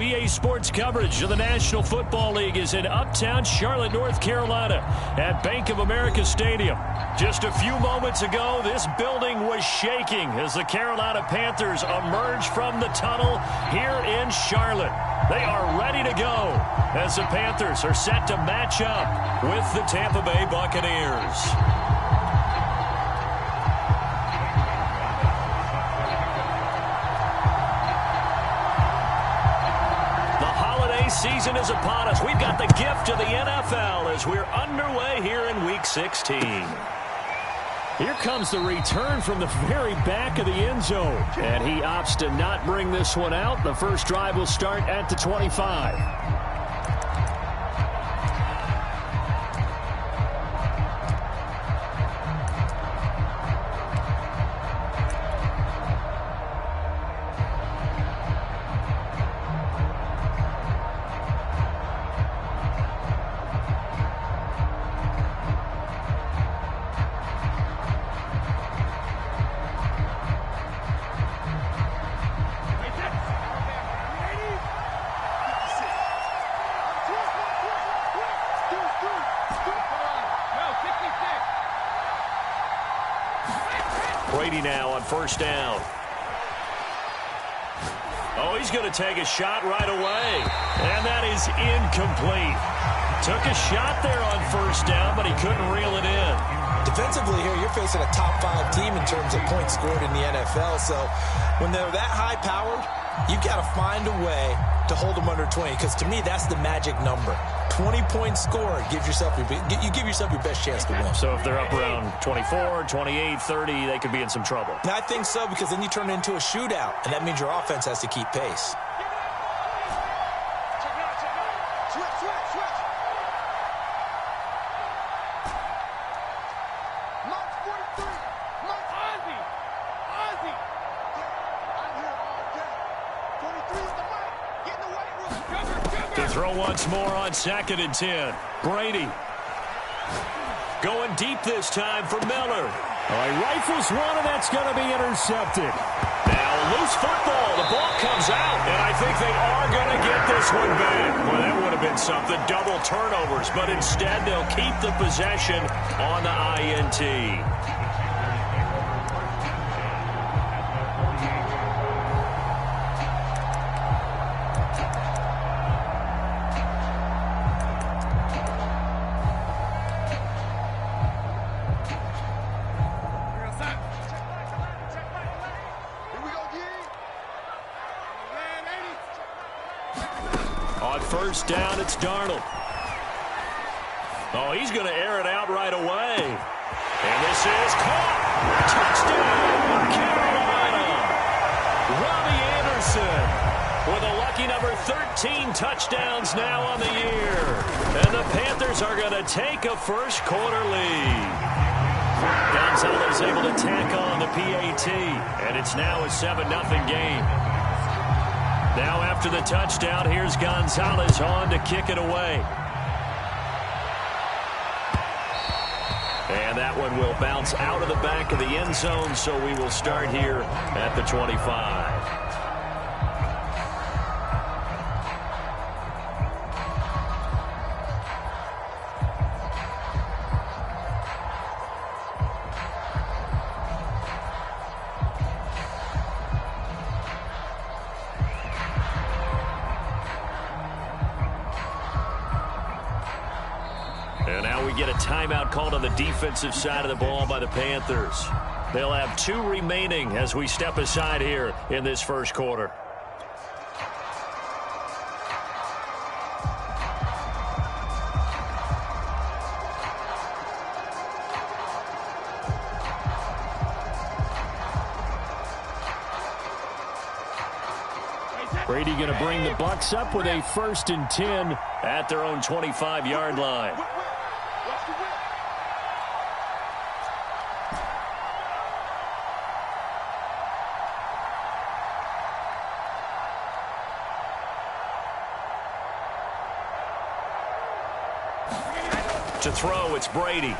EA Sports coverage of the National Football League is in uptown Charlotte, North Carolina at Bank of America Stadium. Just a few moments ago, this building was shaking as the Carolina Panthers emerged from the tunnel here in Charlotte. They are ready to go as the Panthers are set to match up with the Tampa Bay Buccaneers. Season is upon us. We've got the gift of the NFL as we're underway here in Week 16. Here comes the return from the very back of the end zone. And he opts to not bring this one out. The first drive will start at the 25. Brady now on first down. Oh, he's going to take a shot right away. And that is incomplete. Took a shot there on first down, but he couldn't reel it in. Defensively here, you're facing a top-5 team in terms of points scored in the NFL. So when they're that high-powered, you've got to find a way to hold them under 20. Because to me, that's the magic number. 20 points scored gives yourself you give yourself your best chance to win. So if they're up around 24, 28, 30, they could be in some trouble. And I think so, because then you turn it into a shootout, and that means your offense has to keep pace. Throw once more on 2nd and 10. Brady going deep this time for Miller. He rifles one, and that's going to be intercepted. Now loose football. The ball comes out, and I think they are going to get this one back. Well, that would have been something. Double turnovers, but instead they'll keep the possession on the INT. First down, it's Darnold. Oh, he's going to air it out right away. And this is caught. Touchdown, Carolina. Robbie Anderson with a lucky number 13 touchdowns now on the year. And the Panthers are going to take a first quarter lead. Gonzalez able to tack on the PAT. And it's now a 7-0 game. Now after the touchdown, here's Gonzalez on to kick it away. And that one will bounce out of the back of the end zone, so we will start here at the 25. And now we get a timeout called on the defensive side of the ball by the Panthers. They'll have 2 remaining as we step aside here in this first quarter. Brady going to bring the Bucs up with a 1st and 10 at their own 25-yard line. To throw, it's Brady.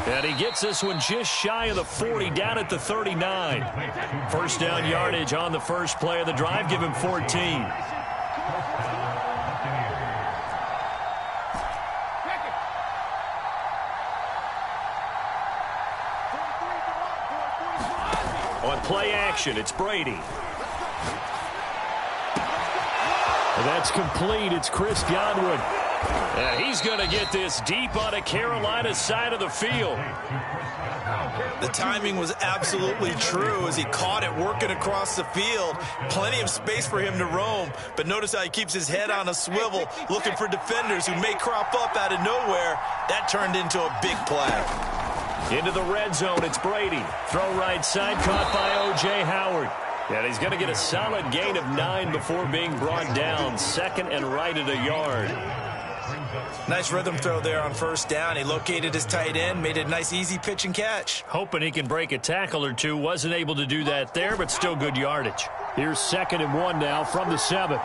And he gets this one just shy of the 40, down at the 39. First down yardage on the first play of the drive. Give him 14. On play action, it's Brady. That's complete. It's Chris Godwin. He's going to get this deep on a Carolina side of the field. The timing was absolutely true as he caught it working across the field. Plenty of space for him to roam, but notice how he keeps his head on a swivel, looking for defenders who may crop up out of nowhere. That turned into a big play. Into the red zone, it's Brady. Throw right side, caught by O.J. Howard. And he's going to get a solid gain of 9 before being brought down. Second and right at a yard. Nice rhythm throw there on first down. He located his tight end, made a nice easy pitch and catch. Hoping he can break a tackle or two. Wasn't able to do that there, but still good yardage. Here's 2nd and 1 now from the 7.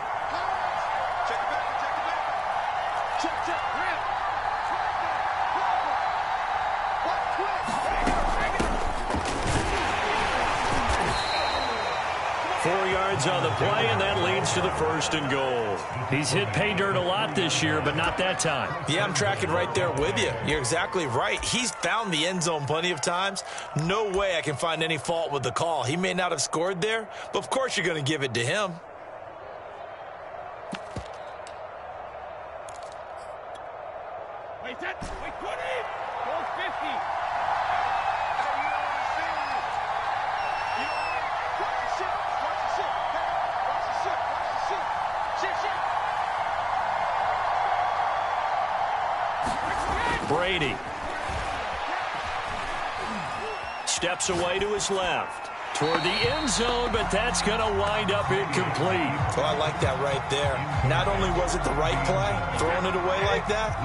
4 yards on the play, and that leads to the 1st and goal. He's hit pay dirt a lot this year, but not that time. Yeah, I'm tracking right there with you. You're exactly right. He's found the end zone plenty of times. No way I can find any fault with the call. He may not have scored there, but of course you're going to give it to him. Wait, 20, go 50. Brady steps away to his left toward the end zone, but that's going to wind up incomplete. Well, I like that right there. Not only was it the right play, throwing it away like that,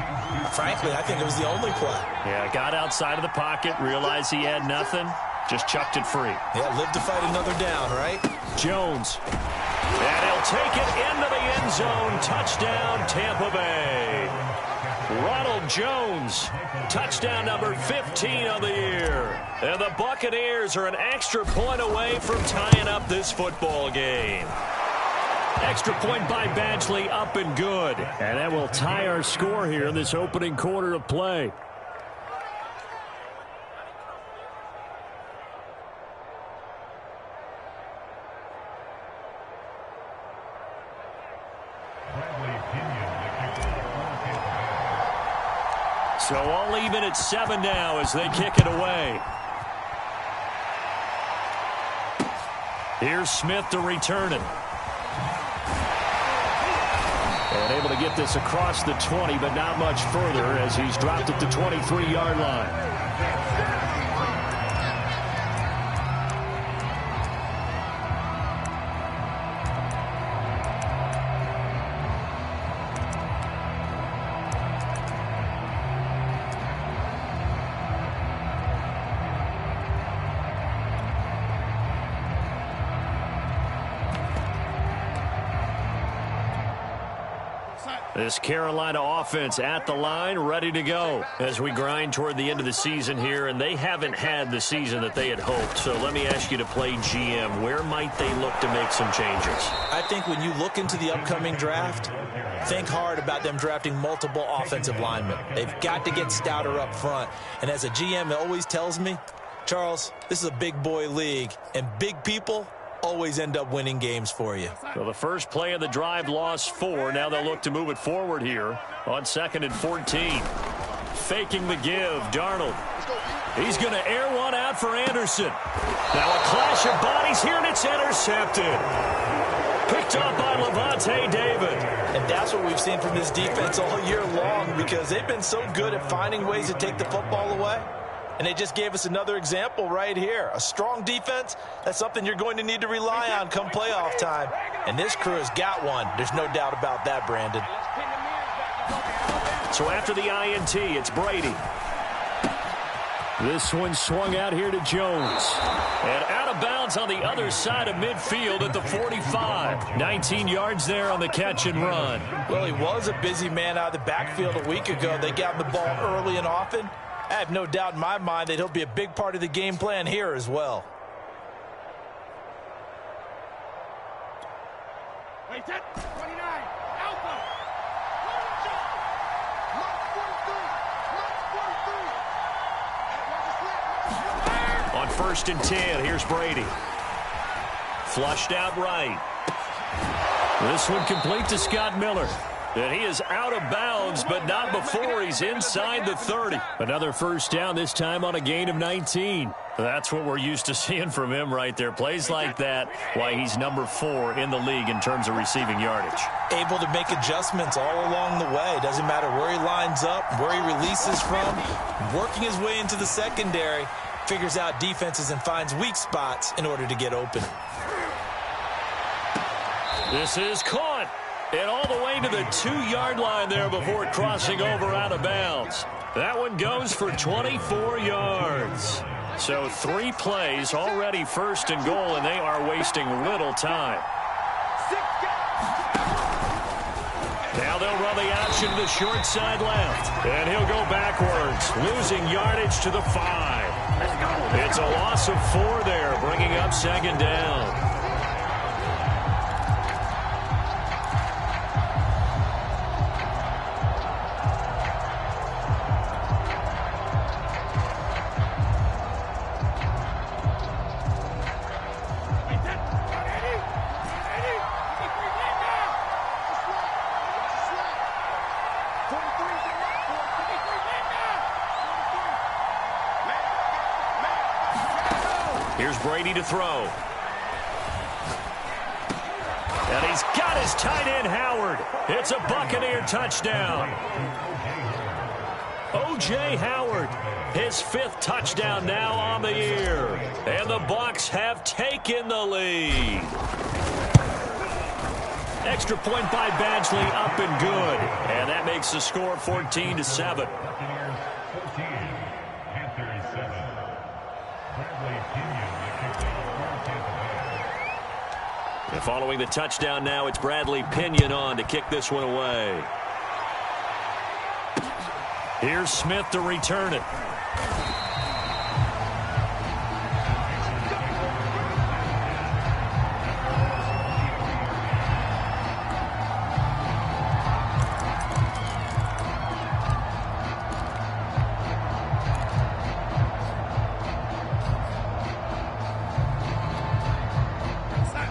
frankly, I think it was the only play. Yeah, got outside of the pocket, realized he had nothing, just chucked it free. Yeah, live to fight another down, right? Jones. And he'll take it into the end zone. Touchdown, Tampa Bay. Ronald Jones, touchdown number 15 of the year. And the Buccaneers are an extra point away from tying up this football game. Extra point by Badgley, up and good. And that will tie our score here in this opening quarter of play. So all even at 7 now as they kick it away. Here's Smith to return it. And able to get this across the 20, but not much further as he's dropped at the 23-yard line. This Carolina offense at the line, ready to go as we grind toward the end of the season here, and they haven't had the season that they had hoped. So let me ask you to play GM. Where might they look to make some changes? I think when you look into the upcoming draft, think hard about them drafting multiple offensive linemen. They've got to get stouter up front. And as a GM, it always tells me, Charles, this is a big boy league, and big people always end up winning games for you. So the first play of the drive lost 4. Now they'll look to move it forward here on 2nd and 14. Faking the give, Darnold. He's going to air one out for Anderson. Now a clash of bodies here, and it's intercepted. Picked up by Levante David. And that's what we've seen from this defense all year long, because they've been so good at finding ways to take the football away. And they just gave us another example right here. A strong defense, that's something you're going to need to rely on come playoff time. And this crew has got one. There's no doubt about that, Brandon. So after the INT, it's Brady. This one swung out here to Jones. And out of bounds on the other side of midfield at the 45. 19 yards there on the catch and run. Well, he was a busy man out of the backfield a week ago. They got the ball early and often. I have no doubt in my mind that he'll be a big part of the game plan here as well. Wait, set. 29. Alpha. On 1st and 10, here's Brady. Flushed out right. This one complete to Scott Miller. And he is out of bounds, but not before he's inside the 30. Another first down, this time on a gain of 19. That's what we're used to seeing from him right there. Plays like that, why he's number 4 in the league in terms of receiving yardage. Able to make adjustments all along the way. Doesn't matter where he lines up, where he releases from. Working his way into the secondary. Figures out defenses and finds weak spots in order to get open. This is caught. And all the way to the 2-yard line there before crossing over out of bounds. That one goes for 24 yards. So 3 plays, already 1st and goal, and they are wasting little time. Now they'll run the option to the short side left. And he'll go backwards, losing yardage to the 5. It's a loss of 4 there, bringing up 2nd down. Here's Brady to throw. And he's got his tight end, Howard. It's a Buccaneer touchdown. O.J. Howard, his 5th touchdown now on the year. And the Bucs have taken the lead. Extra point by Badgley, up and good. And that makes the score 14-7. And following the touchdown now, it's Bradley Pinion on to kick this one away. Here's Smith to return it.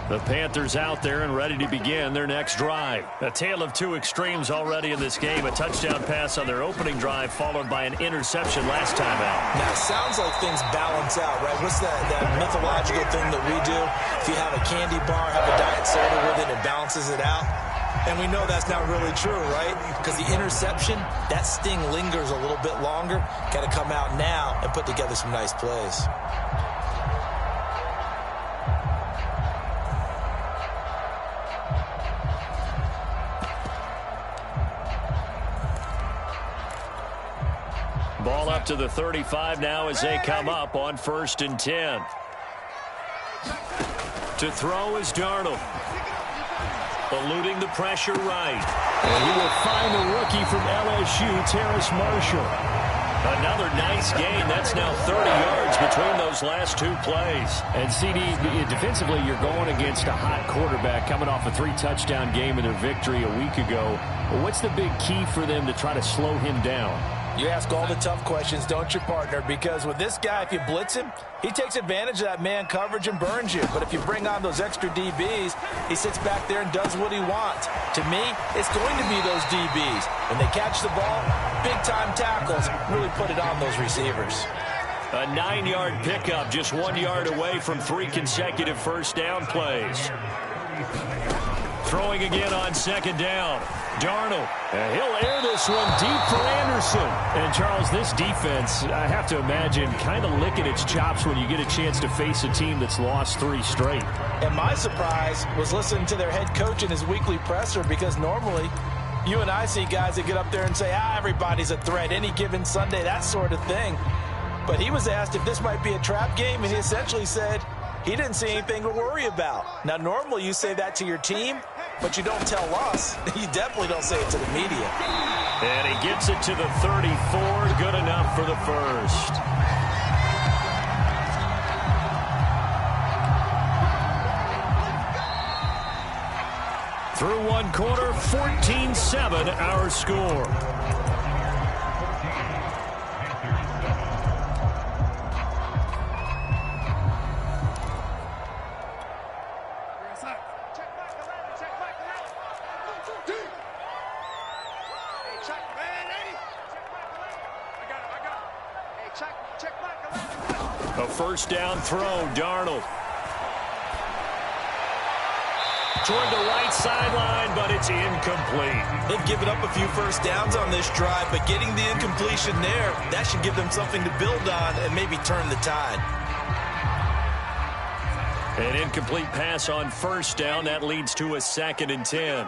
The Panthers out there and ready to begin their next drive. A tale of 2 extremes already in this game. A touchdown pass on their opening drive followed by an interception last time out. Now, it sounds like things balance out, right? What's that mythological thing that we do? If you have a candy bar, have a diet soda with it, it balances it out. And we know that's not really true, right? Because the interception, that sting lingers a little bit longer. Got to come out now and put together some nice plays. Ball up to the 35 now as they come up on 1st and 10. To throw is Darnold. Eluding the pressure right. And he will find the rookie from LSU, Terrace Marshall. Another nice gain. That's now 30 yards between those last 2 plays. And CD, defensively, you're going against a hot quarterback coming off a 3-touchdown game in their victory a week ago. Well, what's the big key for them to try to slow him down? You ask all the tough questions, don't you, partner? Because with this guy, if you blitz him, he takes advantage of that man coverage and burns you. But if you bring on those extra DBs, he sits back there and does what he wants. To me, it's going to be those DBs. When they catch the ball, big-time tackles really put it on those receivers. A 9-yard pickup, just 1 yard away from 3 consecutive first down plays. Throwing again on 2nd down. Darnold, and he'll air this one deep for Anderson. And, Charles, this defense, I have to imagine, kind of licking its chops when you get a chance to face a team that's lost 3 straight. And my surprise was listening to their head coach in his weekly presser, because normally you and I see guys that get up there and say, everybody's a threat, any given Sunday, that sort of thing. But he was asked if this might be a trap game, and he essentially said he didn't see anything to worry about. Now, normally you say that to your team, but you don't tell us. You definitely don't say it to the media. And he gets it to the 34. Good enough for the first. Through one quarter, 14-7 our score. A first down throw, Darnold. Toward the right sideline, but it's incomplete. They've given up a few first downs on this drive, but getting the incompletion there, that should give them something to build on and maybe turn the tide. An incomplete pass on first down. That leads to a 2nd and 10.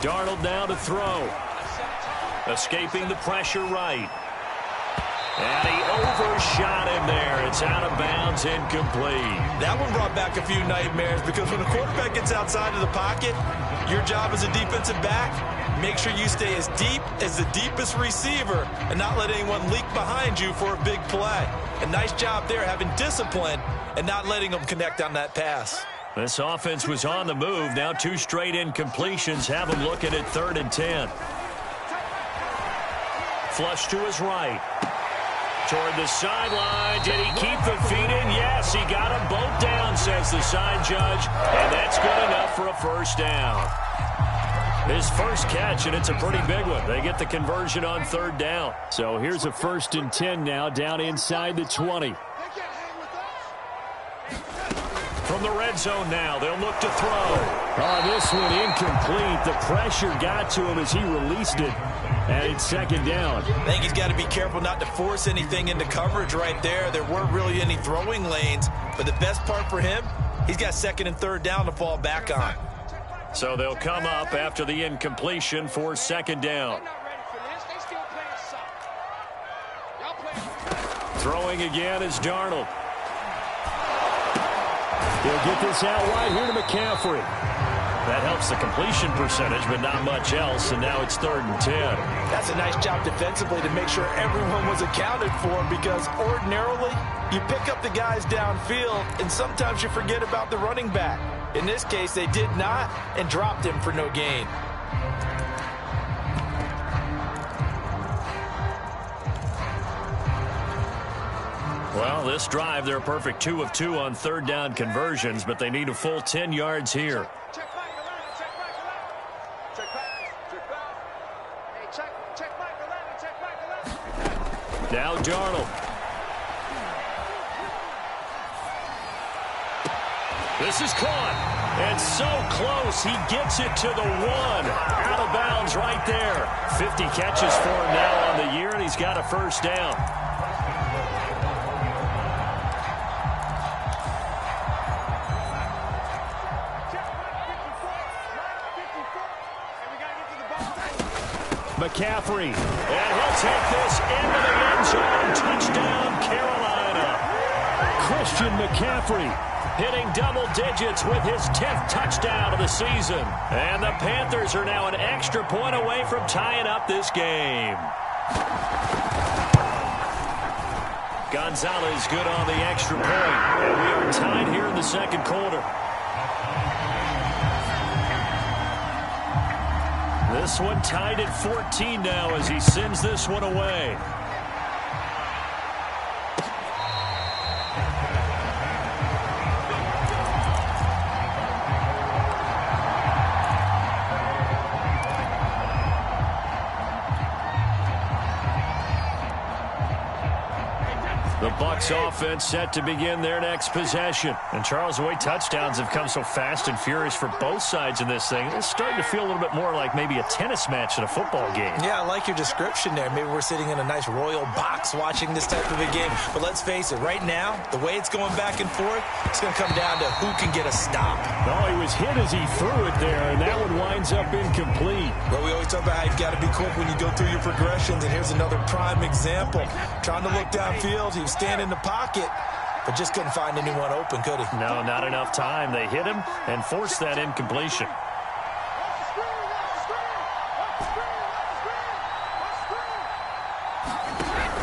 Darnold now to throw. Escaping the pressure right. And he overshot him there. It's out of bounds, incomplete. That one brought back a few nightmares because when a quarterback gets outside of the pocket, your job as a defensive back, make sure you stay as deep as the deepest receiver and not let anyone leak behind you for a big play. A nice job there having discipline and not letting them connect on that pass. This offense was on the move. Now 2 straight incompletions have them looking at 3rd and 10. Flush to his right. Toward the sideline. Did he keep the feet in? Yes, he got them both down, says the side judge. And that's good enough for a first down. His first catch, and it's a pretty big one. They get the conversion on 3rd down. So here's a 1st and 10 now, down inside the 20. From the red zone now, they'll look to throw. Oh, this one incomplete. The pressure got to him as he released it. And it's 2nd down. I think he's got to be careful not to force anything into coverage right there. There weren't really any throwing lanes. But the best part for him, he's got 2nd and 3rd down to fall back on. So they'll come up after the incompletion for 2nd down. Throwing again is Darnold. He'll get this out wide here to McCaffrey. That helps the completion percentage, but not much else, and now it's 3rd and 10. That's a nice job defensively to make sure everyone was accounted for, because ordinarily you pick up the guys downfield, and sometimes you forget about the running back. In this case, they did not and dropped him for no gain. Well, this drive, they're a perfect 2 of 2 on 3rd down conversions, but they need a full 10 yards here. Now Darnold. This is caught. And so close. He gets it to the 1. Out of bounds right there. 50 catches for him now on the year, and he's got a first down. McCaffrey, and he'll take this into the end zone. Touchdown, Carolina. Christian McCaffrey hitting double digits with his 10th touchdown of the season. And the Panthers are now an extra point away from tying up this game. Gonzalez good on the extra point. And we are tied here in the 2nd quarter. This one tied at 14 now as he sends this one away. The Bucs offense set to begin their next possession. And Charles, the way touchdowns have come so fast and furious for both sides in this thing, it's starting to feel a little bit more like maybe a tennis match in a football game. Yeah, I like your description there. Maybe we're sitting in a nice royal box watching this type of a game. But let's face it, right now, the way it's going back and forth, it's going to come down to who can get a stop. Oh, he was hit as he threw it there, and that one winds up incomplete. Well, we always talk about how you've got to be quick when you go through your progressions, and here's another prime example. Trying to look downfield, he was standing in the pocket, but just couldn't find anyone open, could he? No, not enough time. They hit him and forced that incompletion.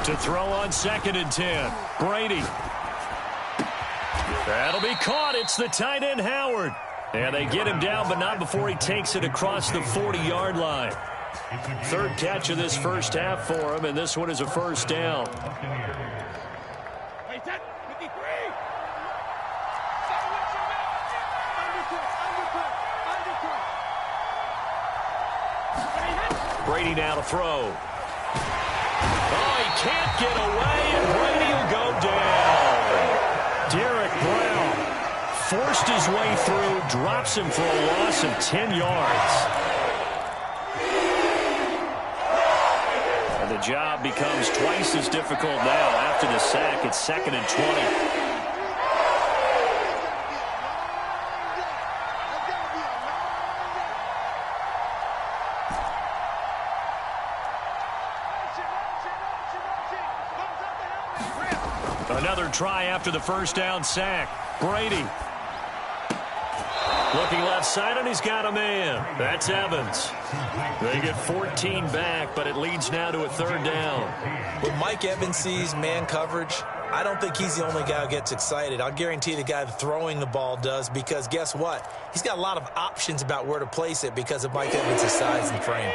To throw on 2nd and 10. Brady. That'll be caught. It's the tight end, Howard. And they get him down, but not before he takes it across the 40-yard line. 3rd catch of this first half for him, and this one is a first down. Brady now to throw. Oh, he can't get away, and Brady will go down. Derek Brown forced his way through, drops him for a loss of 10 yards. And the job becomes twice as difficult now after the sack. It's 2nd and 20. Another try after the first down sack. Brady. Looking left side, and he's got a man. That's Evans. They get 14 back, but it leads now to a 3rd down. When Mike Evans sees man coverage, I don't think he's the only guy who gets excited. I'll guarantee the guy throwing the ball does, because guess what? He's got a lot of options about where to place it because of Mike Evans' size and frame.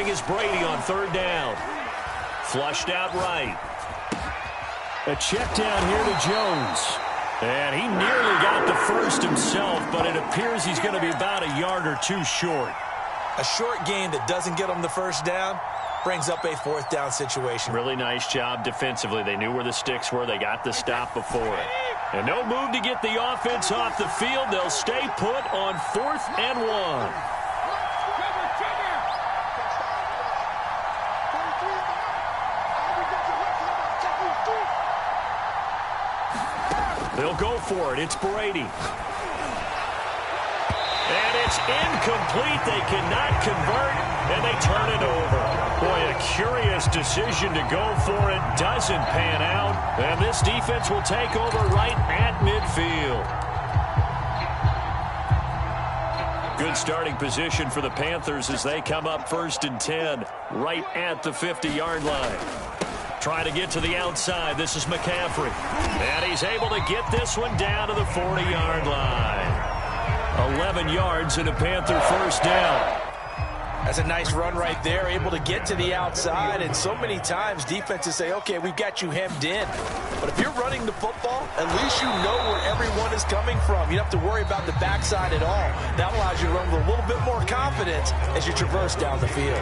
Is Brady on 3rd down. Flushed out right. A check down here to Jones. And he nearly got the first himself, but it appears he's going to be about a yard or two short. A short gain that doesn't get him the first down brings up a 4th down situation. Really nice job defensively. They knew where the sticks were. They got the stop before it. And no move to get the offense off the field. They'll stay put on 4th and 1. They'll go for it. It's Brady. And it's incomplete. They cannot convert, and they turn it over. Boy, a curious decision to go for it. Doesn't pan out. And this defense will take over right at midfield. Good starting position for the Panthers as they come up 1st and 10, right at the 50-yard line. Trying to get to the outside. This is McCaffrey. And he's able to get this one down to the 40-yard line. 11 yards and a Panther first down. That's a nice run right there, able to get to the outside. And so many times defenses say, okay, we've got you hemmed in. But if you're running the football, at least you know where everyone is coming from. You don't have to worry about the backside at all. That allows you to run with a little bit more confidence as you traverse down the field.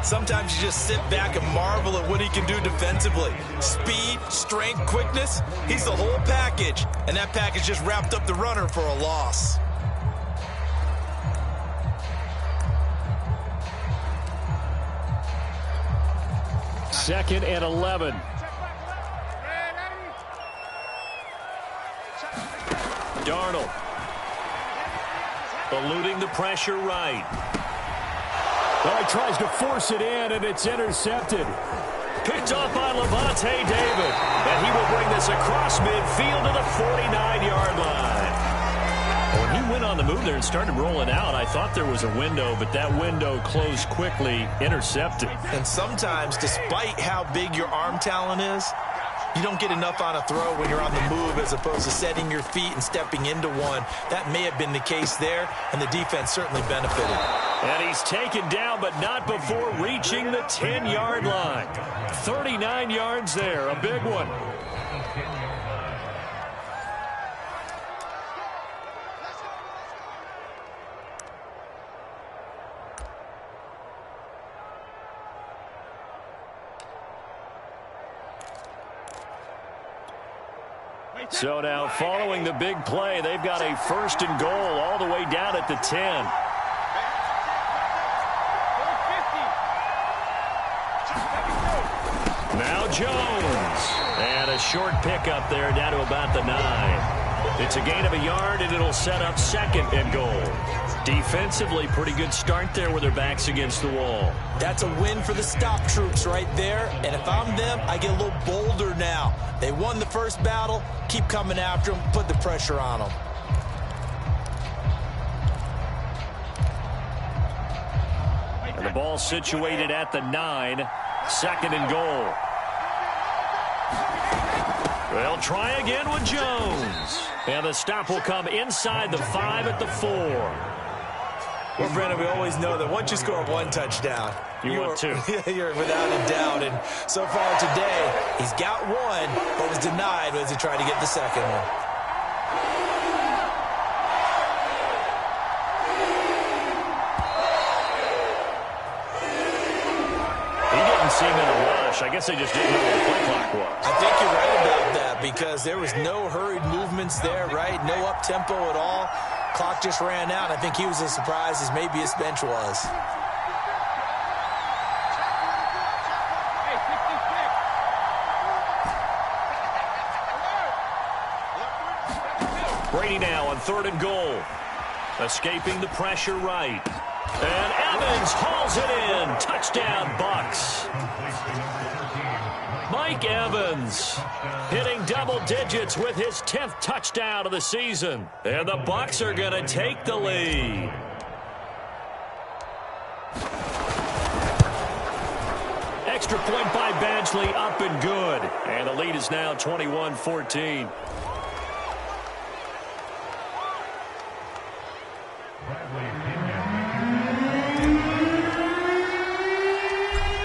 Sometimes you just sit back and marvel at what he can do defensively. Speed, strength, quickness, he's the whole package. And that package just wrapped up the runner for a loss. Second and 11. Darnold. Eluding the pressure right. Well, he tries to force it in, and it's intercepted. Picked off by Levante David. And he will bring this across midfield to the 49-yard line. When he went on the move there and started rolling out, I thought there was a window, but that window closed quickly, intercepted. And sometimes, despite how big your arm talent is, you don't get enough on a throw when you're on the move as opposed to setting your feet and stepping into one. That may have been the case there, and the defense certainly benefited. And he's taken down, but not before reaching the 10-yard line. 39 yards there, a big one. So now, following the big play, they've got a 1st and goal all the way down at the 10. Now Jones. And a short pickup there down to about the 9. It's a gain of a yard, and it'll set up 2nd and goal. Defensively, pretty good start there with their backs against the wall. That's a win for the stop troops right there. And if I'm them, I get a little bolder now. They won the first battle. Keep coming after them. Put the pressure on them. And the ball situated at the 9. 2nd and goal. They'll try again with Jones. And the stop will come inside the 5 at the 4. Well, Brennan, we always know that once you score 1 touchdown, you want 2. You're without a doubt. And so far today, he's got 1, but was denied as he tried to get the 2nd one. He didn't seem in a rush. I guess they just didn't know what the play clock was. I think you're right about that because there was no hurried movements there, right? No up-tempo at all. Clock just ran out. I think he was as surprised as maybe his bench was. Brady now on 3rd and goal. Escaping the pressure right. And Evans hauls it in. Touchdown, Bucs. Mike Evans hitting double digits with his 10th touchdown of the season. And the Bucs are going to take the lead. Extra point by Badgley, up and good. And the lead is now 21-14.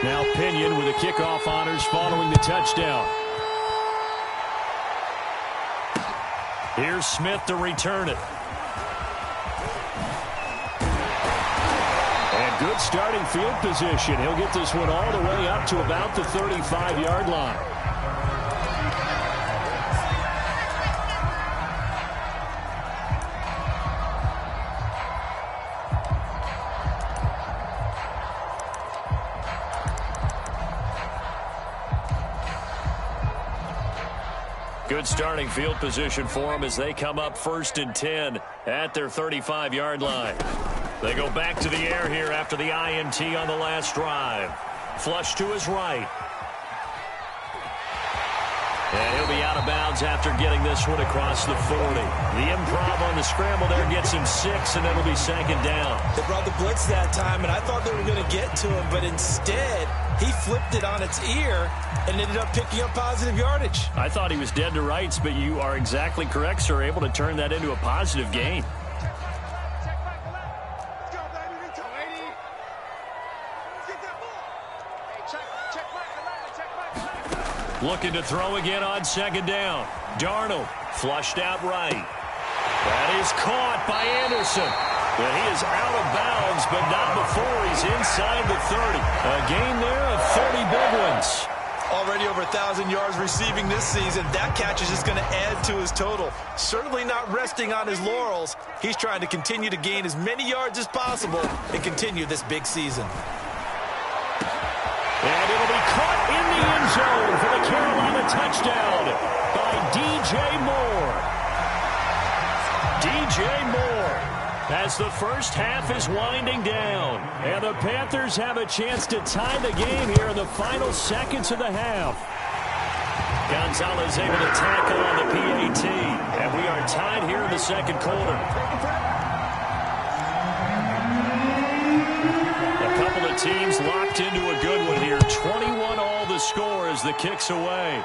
Now Pinion with the kickoff honors following the touchdown. Here's Smith to return it. And good starting field position. He'll get this one all the way up to about the 35-yard line. Good starting field position for them as they come up 1st and 10 at their 35-yard line. They go back to the air here after the INT on the last drive. Flush to his right. And he'll be out of bounds after getting this one across the 40. The improv on the scramble there gets him 6, and it'll be 2nd down. They brought the blitz that time, and I thought they were going to get to him, but instead he flipped it on its ear and ended up picking up positive yardage. I thought he was dead to rights, but you are exactly correct, sir, able to turn that into a positive gain. Looking to throw again on 2nd down. Darnold flushed out right. That is caught by Anderson. And he is out of bounds, but not before he's inside the 30. A gain there of 30 big ones. Already over 1,000 yards receiving this season. That catch is just going to add to his total. Certainly not resting on his laurels. He's trying to continue to gain as many yards as possible and continue this big season. And it'll be caught in the end zone for the Carolina touchdown by DJ Moore. DJ Moore, as the first half is winding down. And the Panthers have a chance to tie the game here in the final seconds of the half. Gonzalez able to tackle on the PAT. And we are tied here in the 2nd quarter. A couple of teams locked into a good one here. 21 all the score as the kick's away.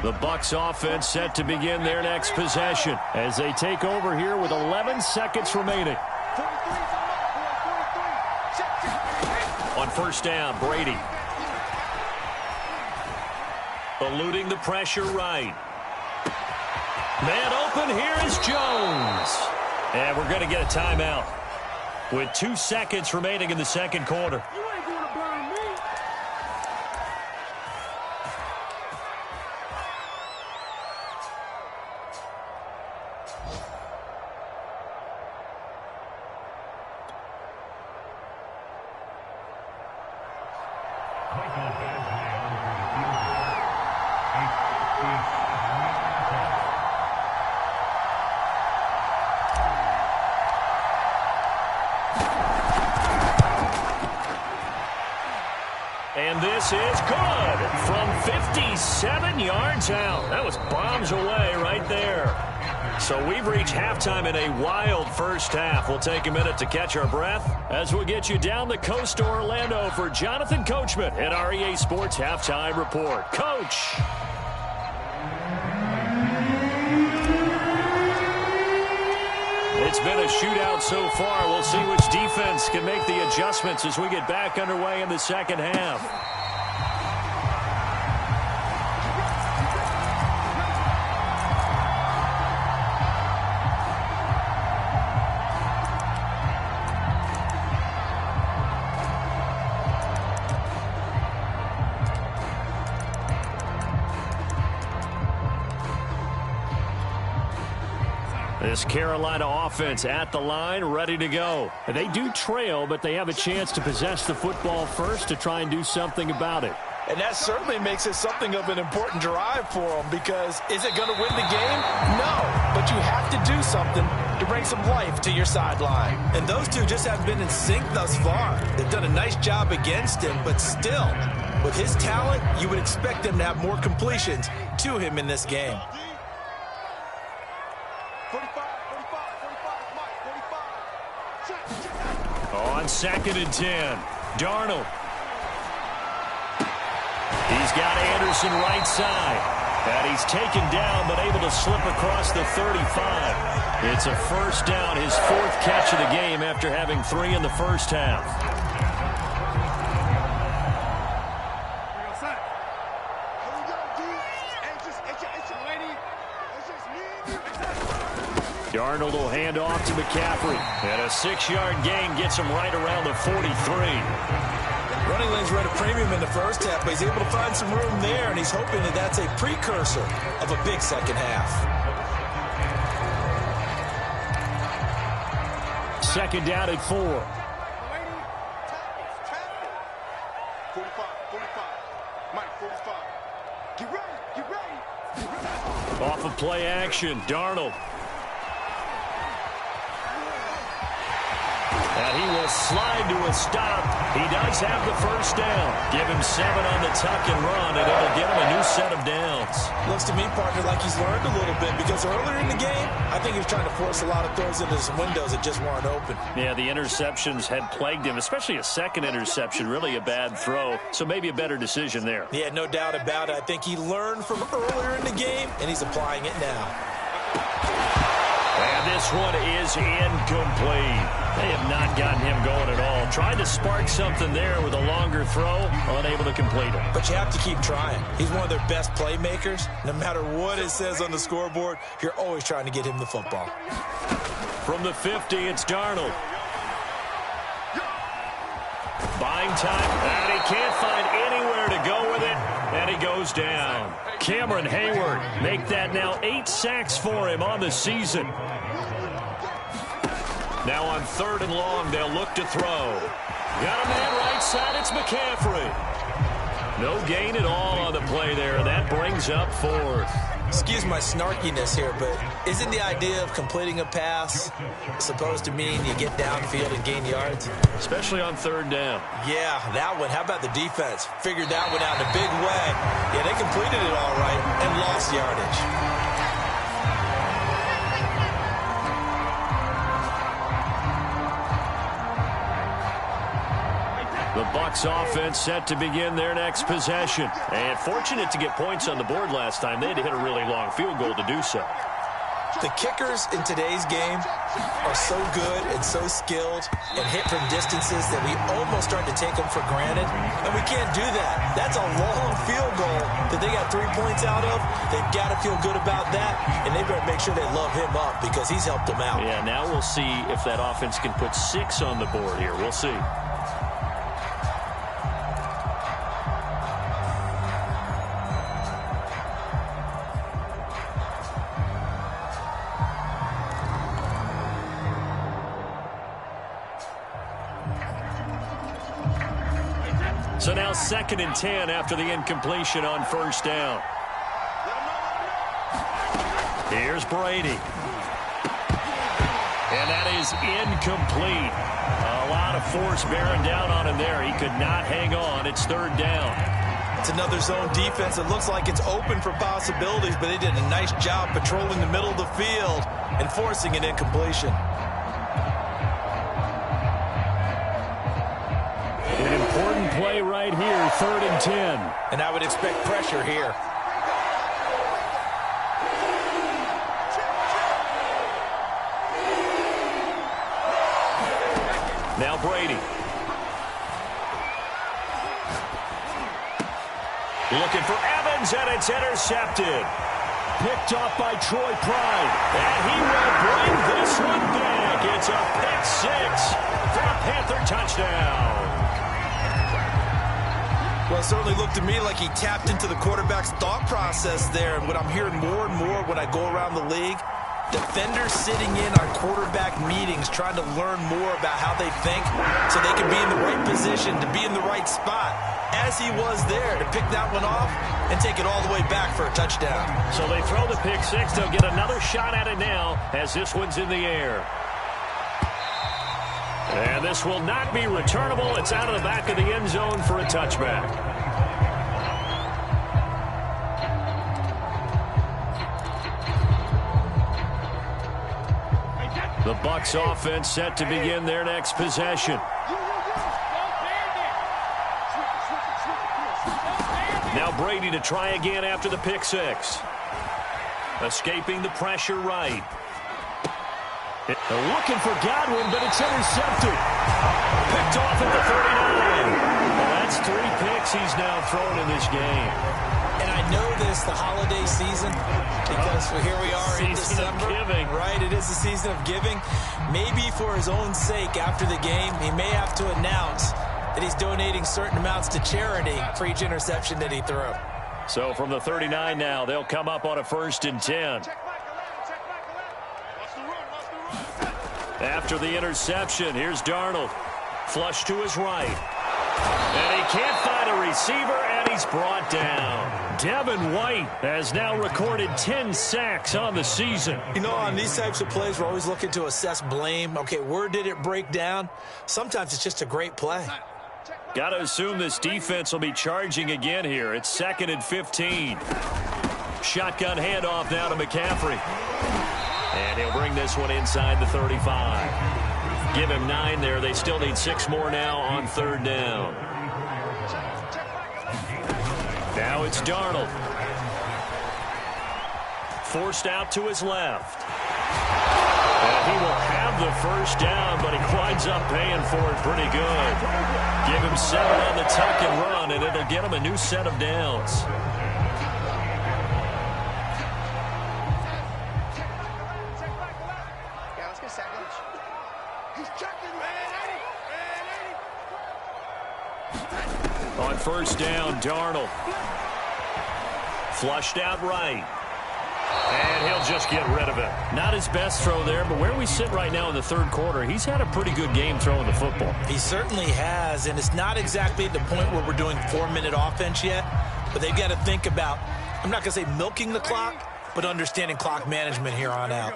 The Bucs offense set to begin their next possession as they take over here with 11 seconds remaining. On 1st down, Brady. Eluding the pressure right. Man open, here is Jones. And we're going to get a timeout with 2 seconds remaining in the second quarter. You ain't gonna burn me. And this is good from 57 yards out. That was bombs away right there. So we've reached halftime in a wild first half. We'll take a minute to catch our breath as we'll get you down the coast to Orlando for Jonathan Coachman at our EA Sports Halftime Report. Coach. It's been a shootout so far. We'll see which defense can make the adjustments as we get back underway in the second half. This Carolina offense at the line, ready to go. They do trail, but they have a chance to possess the football first to try and do something about it. And that certainly makes it something of an important drive for them, because is it going to win the game? No, but you have to do something to bring some life to your sideline. And those two just haven't been in sync thus far. They've done a nice job against him, but still, with his talent, you would expect them to have more completions to him in this game. 45. On 2nd and 10, Darnold. He's got Anderson right side. And he's taken down, but able to slip across the 35. It's a first down, his 4th catch of the game after having 3 in the first half. Darnold will hand off to McCaffrey. And a 6-yard gain gets him right around the 43. Running lanes were at a premium in the first half, but he's able to find some room there, and he's hoping that that's a precursor of a big second half. 2nd down at 4. 45. Mike, 45. Get ready. Off of play action, Darnold. And he will slide to a stop. He does have the first down. Give him 7 on the tuck and run, and it'll give him a new set of downs. Looks to me, partner, like he's learned a little bit, because earlier in the game, I think he was trying to force a lot of throws into some windows that just weren't open. Yeah, the interceptions had plagued him, especially a second interception, really a bad throw. So maybe a better decision there. Yeah, no doubt about it. I think he learned from earlier in the game, and he's applying it now. And this one is incomplete. They have not gotten him going at all. Tried to spark something there with a longer throw, unable to complete it. But you have to keep trying. He's one of their best playmakers. No matter what it says on the scoreboard, you're always trying to get him the football. From the 50, it's Darnold. Buying time, and he can't find anywhere to go with it, and he goes down. Cameron Hayward make that now 8 sacks for him on the season. Now on 3rd and long, they'll look to throw. Got a man right side, it's McCaffrey. No gain at all on the play there. That brings up 4th. Excuse my snarkiness here, but isn't the idea of completing a pass supposed to mean you get downfield and gain yards? Especially on 3rd down. Yeah, that one. How about the defense? Figured that one out in a big way. Yeah, they completed it all right and lost yardage. The Bucs offense set to begin their next possession. And fortunate to get points on the board last time. They had to hit a really long field goal to do so. The kickers in today's game are so good and so skilled and hit from distances that we almost start to take them for granted, and we can't do that. That's a long field goal that they got 3 points out of. They've got to feel good about that, and they better make sure they love him up because he's helped them out. Yeah, now we'll see if that offense can put 6 on the board here. We'll see. So now 2nd and 10 after the incompletion on 1st down. Here's Brady. And that is incomplete. A lot of force bearing down on him there. He could not hang on. It's 3rd down. It's another zone defense. It looks like it's open for possibilities, but they did a nice job patrolling the middle of the field and forcing an incompletion. An important play right here, 3rd and 10. And I would expect pressure here. Now Brady. Looking for Evans, and it's intercepted. Picked off by Troy Pride. And he will bring this one back. It's a pick 6 for a Panther touchdown. Well, it certainly looked to me like he tapped into the quarterback's thought process there. And what I'm hearing more and more when I go around the league, defenders sitting in on quarterback meetings trying to learn more about how they think so they can be in the right position, to be in the right spot, as he was there, to pick that one off and take it all the way back for a touchdown. So they throw the pick 6. They'll get another shot at it now as this one's in the air. And this will not be returnable. It's out of the back of the end zone for a touchback. The Bucs offense set to begin their next possession. Now Brady to try again after the pick 6. Escaping the pressure right. They're looking for Godwin, but it's intercepted. Picked off at the 39. Well, that's 3 picks he's now thrown in this game. And I know this, the holiday season, because here we are in December. Season of giving. Right, it is the season of giving. Maybe for his own sake after the game, he may have to announce that he's donating certain amounts to charity for each interception that he threw. So from the 39 now, they'll come up on a 1st and 10. After the interception, here's Darnold. Flush to his right. And he can't find a receiver, and he's brought down. Devin White has now recorded 10 sacks on the season. You know, on these types of plays, we're always looking to assess blame. Okay, where did it break down? Sometimes it's just a great play. Got to assume this defense will be charging again here. It's 2nd and 15. Shotgun handoff now to McCaffrey. And he'll bring this one inside the 35. Give him 9 there. They still need 6 more now on 3rd down. Now it's Darnold. Forced out to his left. And he will have the 1st down, but he winds up paying for it pretty good. Give him 7 on the tuck and run, and it'll get him a new set of downs. On 1st down, Darnold. Flushed out right. And he'll just get rid of it. Not his best throw there, but where we sit right now in the 3rd quarter, he's had a pretty good game throwing the football. He certainly has, and it's not exactly at the point where we're doing 4-minute offense yet, but they've got to think about, I'm not going to say milking the clock, but understanding clock management here on out.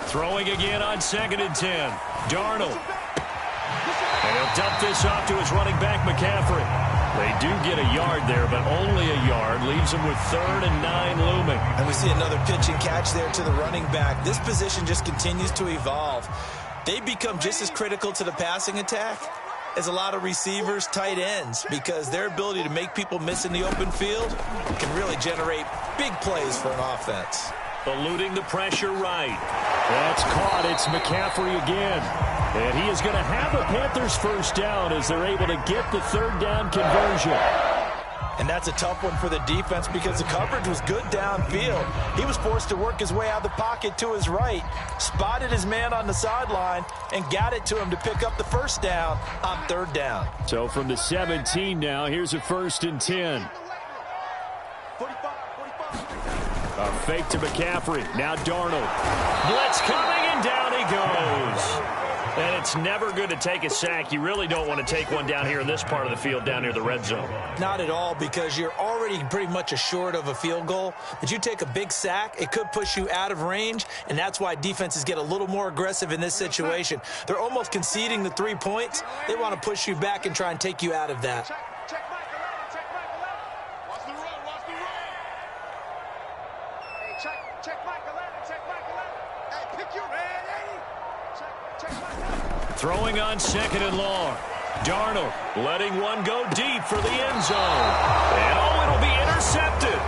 Throwing again on 2nd and 10. Darnold. And he'll dump this off to his running back, McCaffrey. They do get a yard there, but only a yard. Leaves them with 3rd and 9 looming. And we see another pitch and catch there to the running back. This position just continues to evolve. They become just as critical to the passing attack as a lot of receivers, tight ends, because their ability to make people miss in the open field can really generate big plays for an offense. Eluding the pressure right. That's caught. It's McCaffrey again. And he is going to have a Panthers first down as they're able to get the third down conversion. And that's a tough one for the defense because the coverage was good downfield. He was forced to work his way out of the pocket to his right, spotted his man on the sideline, and got it to him to pick up the first down on third down. So from the 17 now, here's a 1st and 10. 45. A fake to McCaffrey. Now Darnold. Blitz coming, and down he goes. And it's never good to take a sack. You really don't want to take one down here in this part of the field, down near the red zone. Not at all, because you're already pretty much assured of a field goal. But you take a big sack, it could push you out of range, and that's why defenses get a little more aggressive in this situation. They're almost conceding the 3 points. They want to push you back and try and take you out of that. Check Michael Allen. Watch the run. Hey, check Michael Allen. Hey, pick your man. Check Michael Allen. Throwing on 2nd and long. Darnold letting one go deep for the end zone. And it'll be intercepted.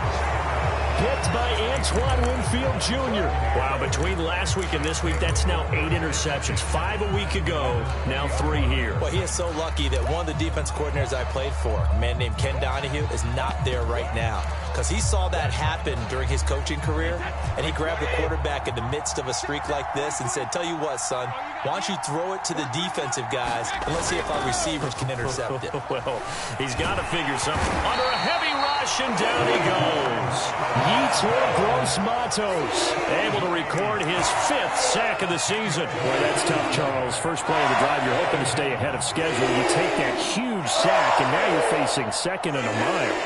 Hit by Antoine Winfield Jr. Wow, between last week and this week, that's now 8 interceptions. 5 a week ago, now 3 here. Well, he is so lucky that one of the defense coordinators I played for, a man named Ken Donahue, is not there right now. Because he saw that happen during his coaching career, and he grabbed the quarterback in the midst of a streak like this and said, tell you what, son, why don't you throw it to the defensive guys, and let's see if our receivers can intercept it. Well, he's got to figure something. Under a heavy rush, and down he goes. Yetur Gross-Matos able to record his 5th sack of the season. Boy, that's tough, Charles. First play of the drive, you're hoping to stay ahead of schedule. You take that huge sack, and now you're facing 2nd and a mile.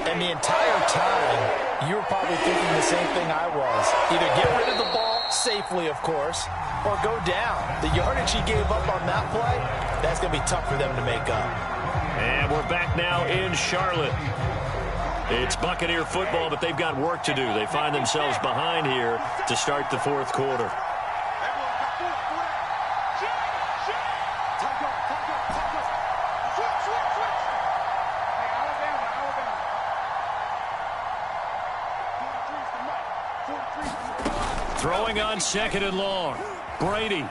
And the entire time, you were probably thinking the same thing I was. Either get rid of the ball, safely, of course, or go down. The yardage he gave up on that play, that's going to be tough for them to make up. And we're back now in Charlotte. It's Buccaneer football, but they've got work to do. They find themselves behind here to start the 4th quarter. Throwing on 2nd and long. Brady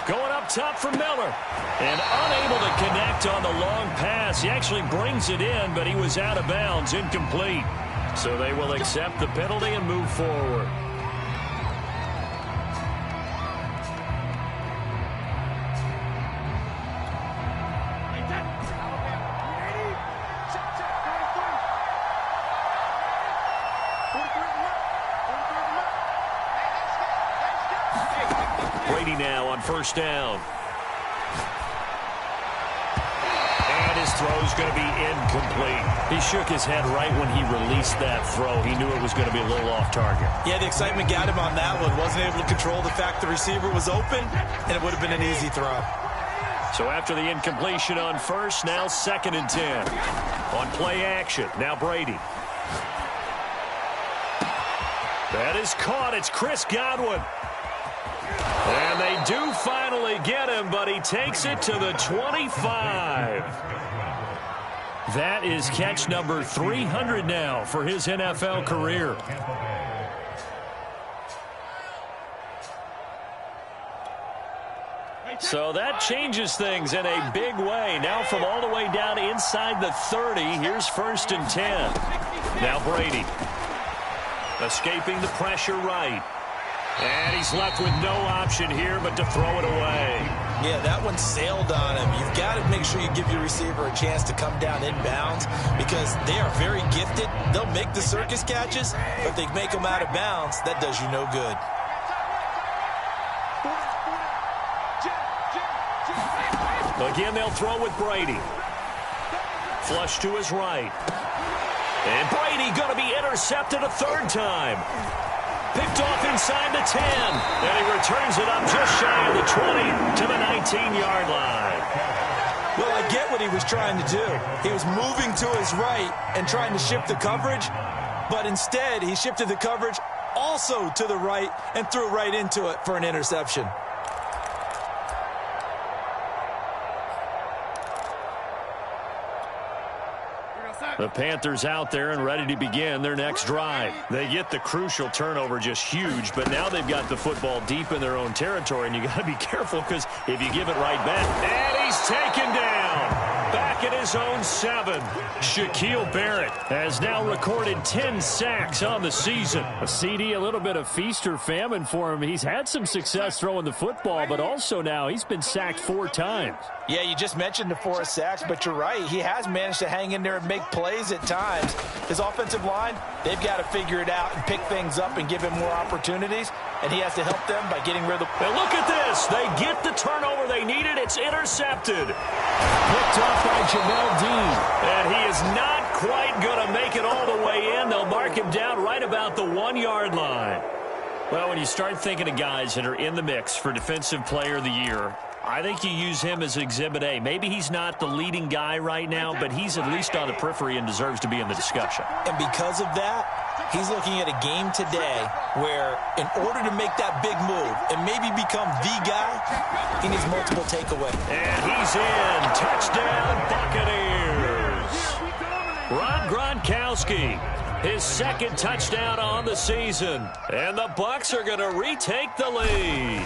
going up top for Miller. And unable to connect on the long pass. He actually brings it in, but he was out of bounds, incomplete. So they will accept the penalty and move forward. Brady now on 1st down. And his throw's going to be incomplete. He shook his head right when he released that throw. He knew it was going to be a little off target. Yeah, the excitement got him on that one. Wasn't able to control the fact the receiver was open, and it would have been an easy throw. So after the incompletion on 1st, now 2nd and 10. On play action, now Brady. That is caught. It's Chris Godwin. And they do finally get him, but he takes it to the 25. That is catch number 300 now for his NFL career. So that changes things in a big way. Now from all the way down inside the 30, here's 1st and 10. Now Brady escaping the pressure right. And he's left with no option here but to throw it away. Yeah, that one sailed on him. You've got to make sure you give your receiver a chance to come down inbounds because they are very gifted. They'll make the circus catches, but if they make them out of bounds, that does you no good. Again, they'll throw with Brady. Flush to his right. And Brady going to be intercepted a 3rd time. Picked off inside the 10. And he returns it up just shy of the 20 to the 19-yard line. Well, I get what he was trying to do. He was moving to his right and trying to shift the coverage, but instead he shifted the coverage also to the right and threw right into it for an interception. The Panthers out there and ready to begin their next drive. They get the crucial turnover, just huge, but now they've got the football deep in their own territory, and you got to be careful because if you give it right back, and he's taken down. Back at his own 7. Shaquille Barrett has now recorded 10 sacks on the season. A CD, a little bit of feast or famine for him. He's had some success throwing the football, but also now he's been sacked 4 times. Yeah, you just mentioned the 4 sacks, but you're right. He has managed to hang in there and make plays at times. His offensive line, they've got to figure it out and pick things up and give him more opportunities, and he has to help them by getting rid of the... And look at this. They get the turnover they needed. It's intercepted. Picked off by Jamel Dean. And he is not quite going to make it all the way in. They'll mark him down right about the 1-yard line. Well, when you start thinking of guys that are in the mix for Defensive Player of the Year, I think you use him as Exhibit A. Maybe he's not the leading guy right now, but he's at least on the periphery and deserves to be in the discussion. And because of that, he's looking at a game today where in order to make that big move and maybe become the guy, he needs multiple takeaways. And he's in. Touchdown, Buccaneers. Rob Gronkowski, his 2nd touchdown on the season. And the Bucs are going to retake the lead.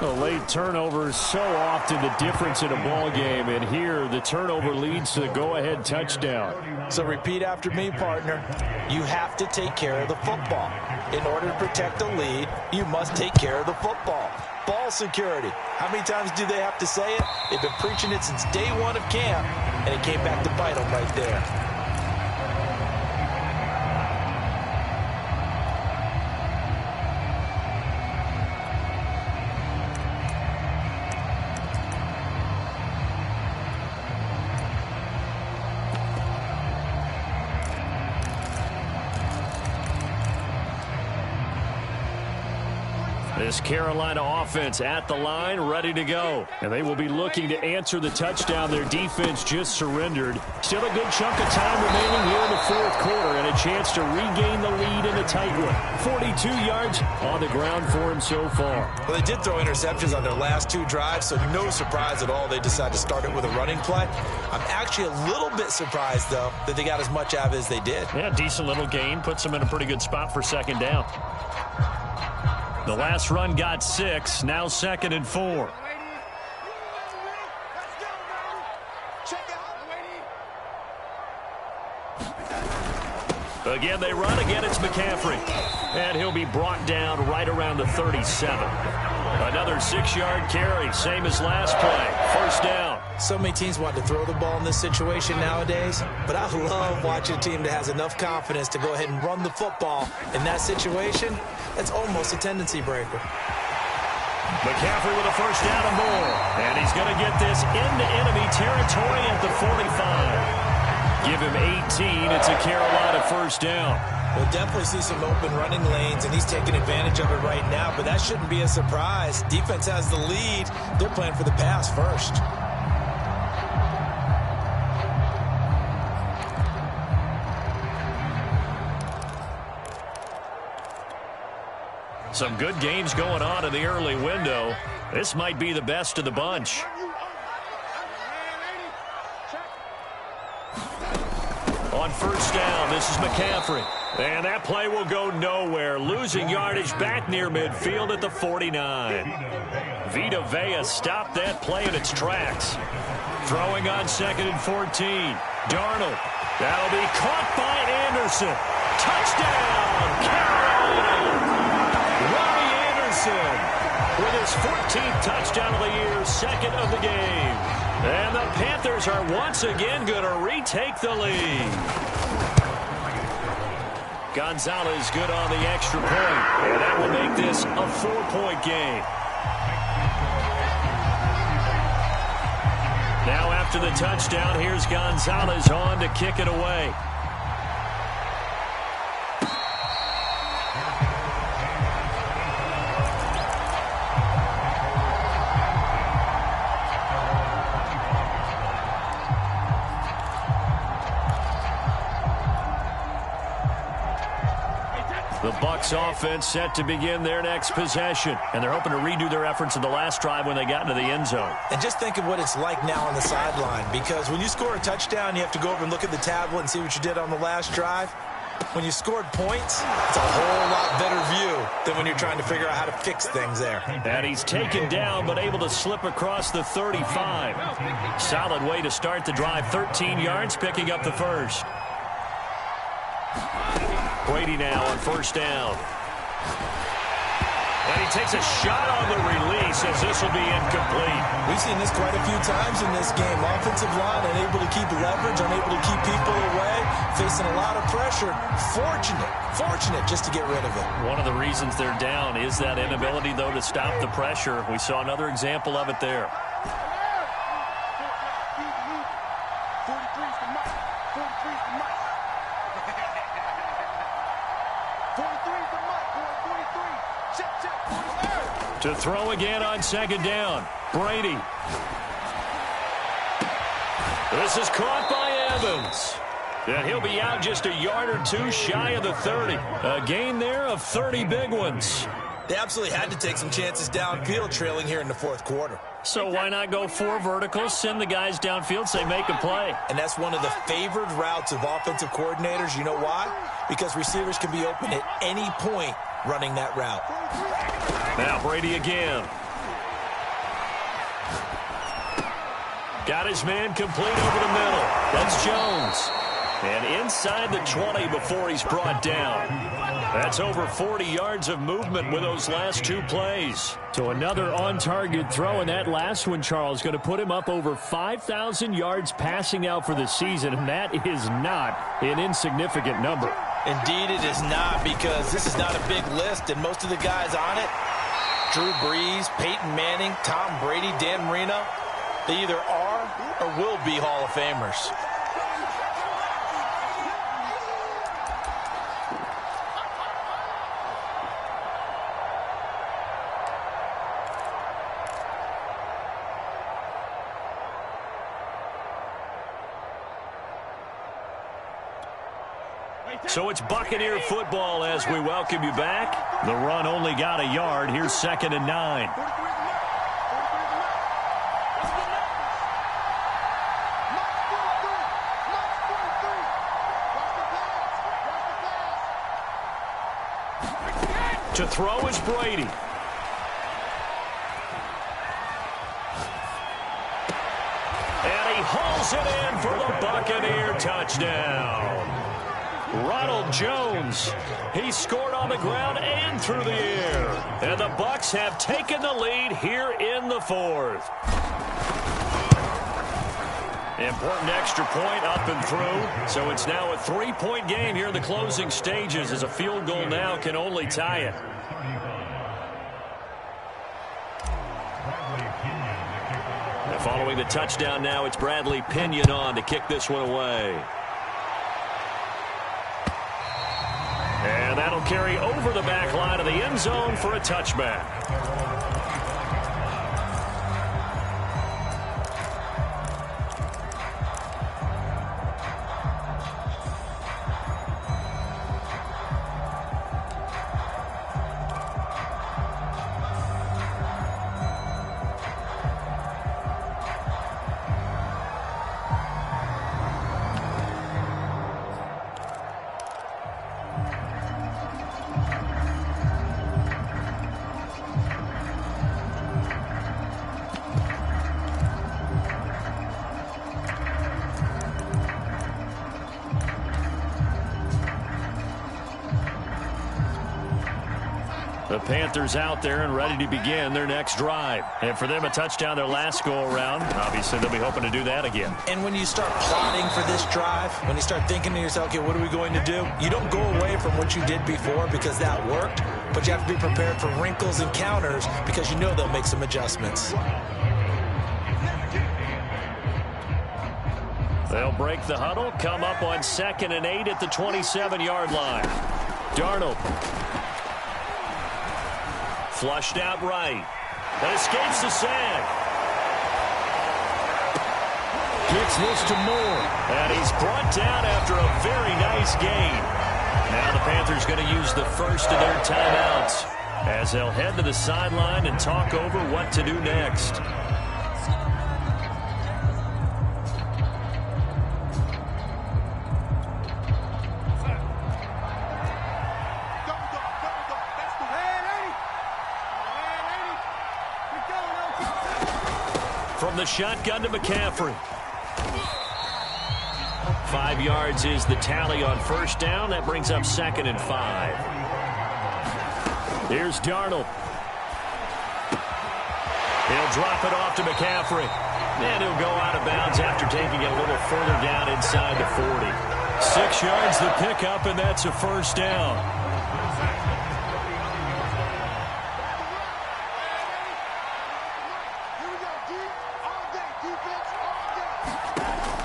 The late turnover is so often the difference in a ball game, and here the turnover leads to the go-ahead touchdown. So repeat after me, partner. You have to take care of the football. In order to protect the lead, you must take care of the football. Ball security. How many times do they have to say it? They've been preaching it since day 1 of camp, and it came back to bite them right there. This Carolina offense at the line, ready to go. And they will be looking to answer the touchdown their defense just surrendered. Still a good chunk of time remaining here in the 4th quarter and a chance to regain the lead in a tight one. 42 yards on the ground for him so far. Well, they did throw interceptions on their last 2 drives, so no surprise at all they decided to start it with a running play. I'm actually a little bit surprised, though, that they got as much out of it as they did. Yeah, decent little gain. Puts them in a pretty good spot for 2nd down. The last run got 6, now 2nd and 4. Again, they run. Again, it's McCaffrey. And he'll be brought down right around the 37. Another 6-yard carry, same as last play. 1st down. So many teams want to throw the ball in this situation nowadays, but I love watching a team that has enough confidence to go ahead and run the football. In that situation, that's almost a tendency breaker. McCaffrey with a 1st down and more. And he's going to get this into enemy territory at the 45. Give him 18. It's a Carolina 1st down. We'll definitely see some open running lanes, and he's taking advantage of it right now, but that shouldn't be a surprise. Defense has the lead. They're playing for the pass first. Some good games going on in the early window. This might be the best of the bunch. On 1st down, this is McCaffrey. And that play will go nowhere. Losing yardage back near midfield at the 49. Vita Vea stopped that play in its tracks. Throwing on 2nd and 14. Darnold. That'll be caught by Anderson. Touchdown, Carolina! Robbie Anderson with his 14th touchdown of the year, 2nd of the game. And the Panthers are once again going to retake the lead. Gonzalez good on the extra point, and that will make this a 4-point game. Now after the touchdown, here's Gonzalez on to kick it away. The Bucs offense set to begin their next possession. And they're hoping to redo their efforts in the last drive when they got into the end zone. And just think of what it's like now on the sideline, because when you score a touchdown, you have to go over and look at the tablet and see what you did on the last drive. When you scored points, it's a whole lot better view than when you're trying to figure out how to fix things there. And he's taken down but able to slip across the 35. Solid way to start the drive. 13 yards, picking up the first. Brady now on first down. And he takes a shot on the release as this will be incomplete. We've seen this quite a few times in this game. Offensive line unable to keep leverage, unable to keep people away, facing a lot of pressure. Fortunate just to get rid of it. One of the reasons they're down is that inability, though, to stop the pressure. We saw another example of it there. 43's the mic. 43's the mic. 43's the mic, boy. 43. Check. To throw again on second down. Brady. This is caught by Evans. And he'll be out just a yard or two shy of the 30. A gain there of 30 big ones. They absolutely had to take some chances downfield trailing here in the fourth quarter. So why not go 4 verticals, send the guys downfield, say make a play. And that's one of the favored routes of offensive coordinators. You know why? Because receivers can be open at any point running that route. Now Brady again. Got his man complete over the middle. That's Jones. And inside the 20 before he's brought down. That's over 40 yards of movement with those last 2 plays. So another on-target throw, and that last one, Charles, going to put him up over 5,000 yards passing out for the season, and that is not an insignificant number. Indeed it is not, because this is not a big list, and most of the guys on it, Drew Brees, Peyton Manning, Tom Brady, Dan Marino, they either are or will be Hall of Famers. So it's Buccaneer football as we welcome you back. The run only got a yard. Here's 2nd and 9. To throw is Brady. And he hauls it in for the Buccaneer touchdown. Ronald Jones, he scored on the ground and through the air. And the Bucs have taken the lead here in the 4th. Important extra point up and through. So it's now a 3-point game here in the closing stages, as a field goal now can only tie it. And following the touchdown now, it's Bradley Pinion on to kick this one away. And that'll carry over the back line of the end zone for a touchback. The Panthers out there and ready to begin their next drive. And for them, a touchdown their last go-around. Obviously, they'll be hoping to do that again. And when you start plotting for this drive, when you start thinking to yourself, okay, what are we going to do? You don't go away from what you did before because that worked, but you have to be prepared for wrinkles and counters because you know they'll make some adjustments. They'll break the huddle, come up on 2nd and 8 at the 27-yard line. Darnold. Flushed out right. And escapes the sack. Gets this to Moore. And he's brought down after a very nice gain. Now the Panthers going to use the first of their timeouts as they'll head to the sideline and talk over what to do next. From the shotgun to McCaffrey. 5 yards is the tally on first down. That brings up 2nd and 5. Here's Darnold. He'll drop it off to McCaffrey. And he'll go out of bounds after taking it a little further down inside the 40. 6 yards the pickup, and that's a first down.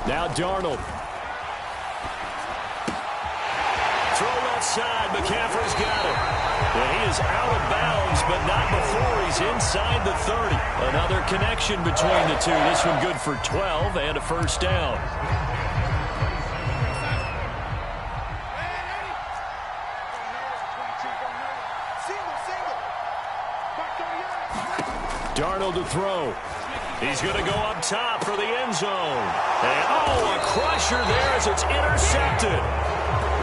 Now Darnold. Throw left side. McCaffrey's got it. And he is out of bounds, but not before he's inside the 30. Another connection between the two. This one good for 12 and a first down. Darnold to throw. He's going to go up top for the end zone. And, oh, a crusher there as it's intercepted.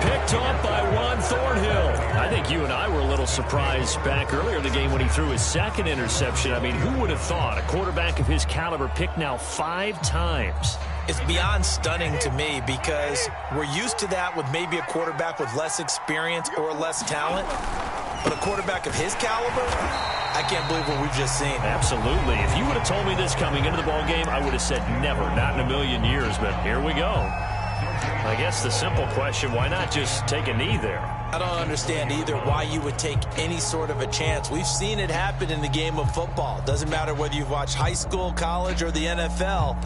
Picked off by Juan Thornhill. I think you and I were a little surprised back earlier in the game when he threw his 2nd interception. I mean, who would have thought a quarterback of his caliber picked now 5 times? It's beyond stunning to me because we're used to that with maybe a quarterback with less experience or less talent. But a quarterback of his caliber, I can't believe what we've just seen. Absolutely. If you would have told me this coming into the ballgame, I would have said never, not in a million years. But here we go. I guess the simple question, why not just take a knee there? I don't understand either why you would take any sort of a chance. We've seen it happen in the game of football. Doesn't matter whether you've watched high school, college, or the NFL.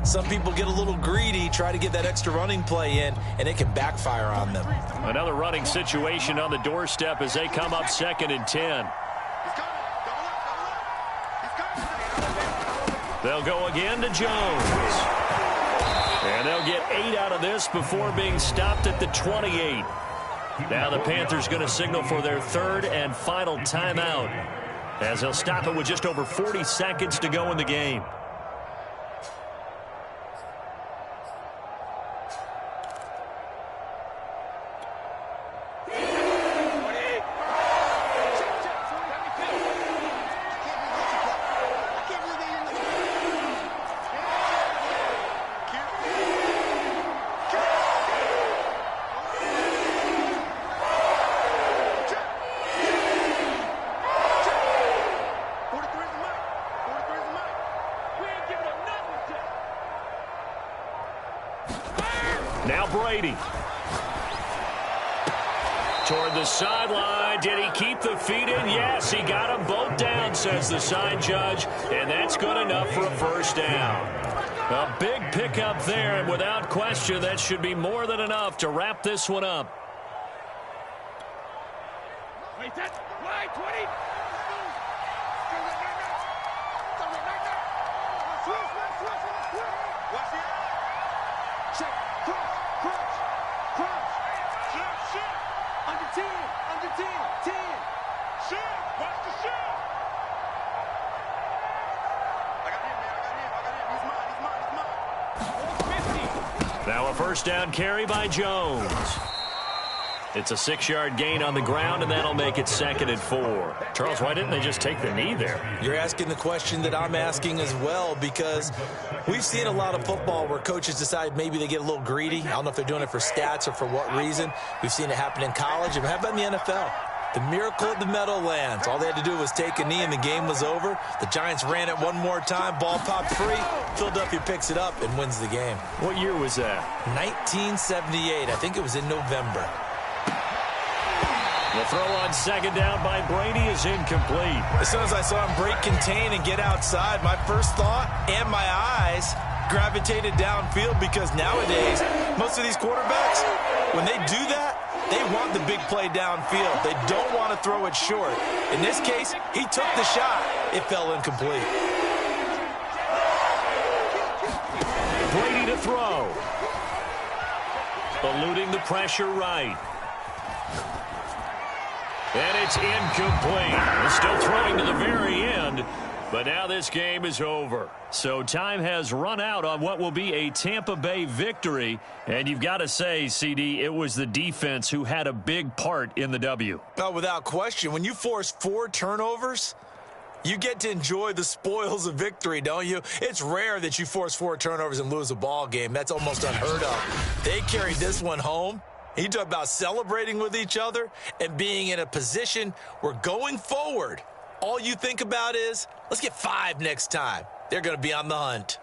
Some people get a little greedy, try to get that extra running play in, and it can backfire on them. Another running situation on the doorstep as they come up 2nd and 10. They'll go again to Jones. And they'll get 8 out of this before being stopped at the 28. Now the Panthers going to signal for their 3rd and final timeout as they'll stop it with just over 40 seconds to go in the game. Now Brady. Toward the sideline. Did he keep the feet in? Yes, he got them both down, says the side judge. And that's good enough for a first down. A big pickup there, and without question, that should be more than enough to wrap this one up. Wait, that's wide 20. Check, crunch. Under 10, 10. Shift, watch the shift. I got him. He's mine. Now a first down carry by Jones. It's a 6-yard gain on the ground, and that'll make it 2nd and 4. Charles, why didn't they just take the knee there? You're asking the question that I'm asking as well, because we've seen a lot of football where coaches decide maybe they get a little greedy. I don't know if they're doing it for stats or for what reason. We've seen it happen in college, and how about in the NFL? The miracle of the Meadowlands. All they had to do was take a knee, and the game was over. The Giants ran it one more time. Ball popped free. Philadelphia picks it up and wins the game. What year was that? 1978. I think it was in November. The throw on 2nd down by Brady is incomplete. As soon as I saw him break contain and get outside, my first thought and my eyes gravitated downfield, because nowadays, most of these quarterbacks, when they do that, they want the big play downfield. They don't want to throw it short. In this case, he took the shot. It fell incomplete. Brady to throw. Eluding the pressure right. And it's incomplete. They're still throwing to the very end, but now this game is over. So time has run out on what will be a Tampa Bay victory. And you've got to say, CD, it was the defense who had a big part in the W. Oh, without question. When you force 4 turnovers, you get to enjoy the spoils of victory, don't you? It's rare that you force 4 turnovers and lose a ball game. That's almost unheard of. They carried this one home. You talk about celebrating with each other and being in a position where going forward, all you think about is, let's get 5 next time. They're going to be on the hunt.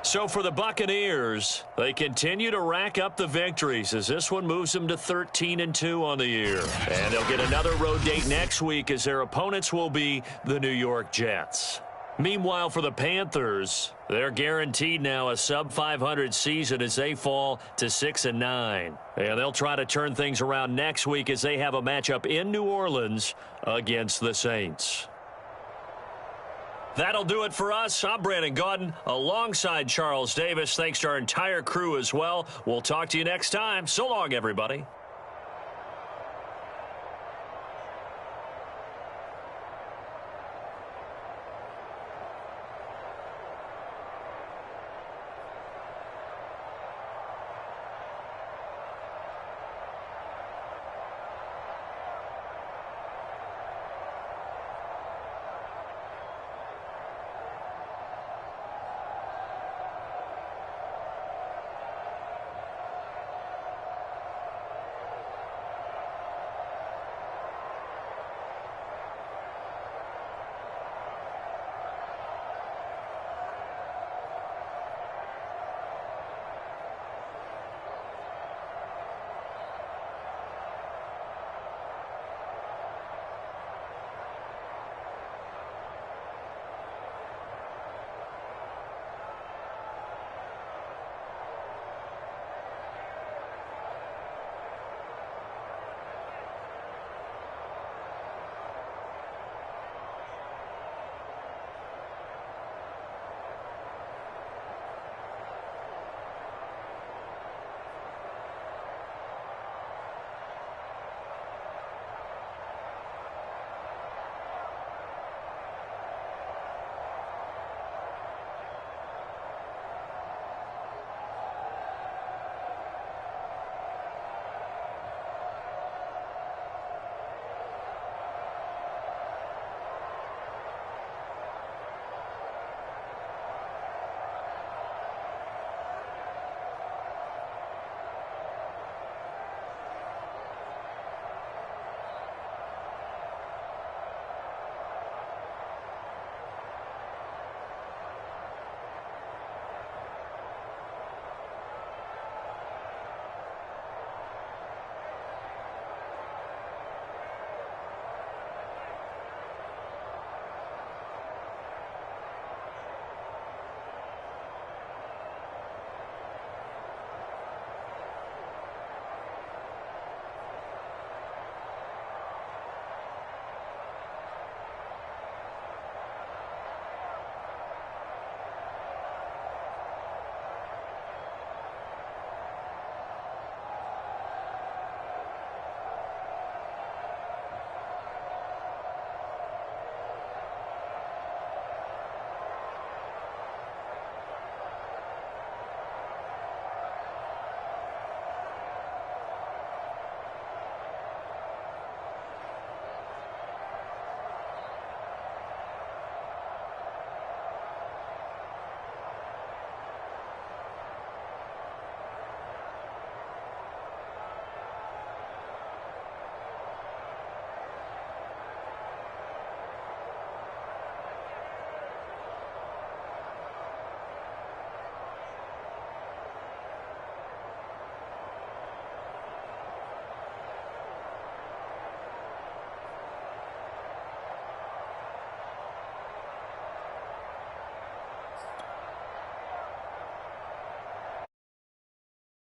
So for the Buccaneers, they continue to rack up the victories as this one moves them to 13-2 on the year. And they'll get another road date next week as their opponents will be the New York Jets. Meanwhile, for the Panthers, they're guaranteed now a sub-500 season as they fall to 6-9. And they'll try to turn things around next week as they have a matchup in New Orleans against the Saints. That'll do it for us. I'm Brandon Gaudin alongside Charles Davis. Thanks to our entire crew as well. We'll talk to you next time. So long, everybody.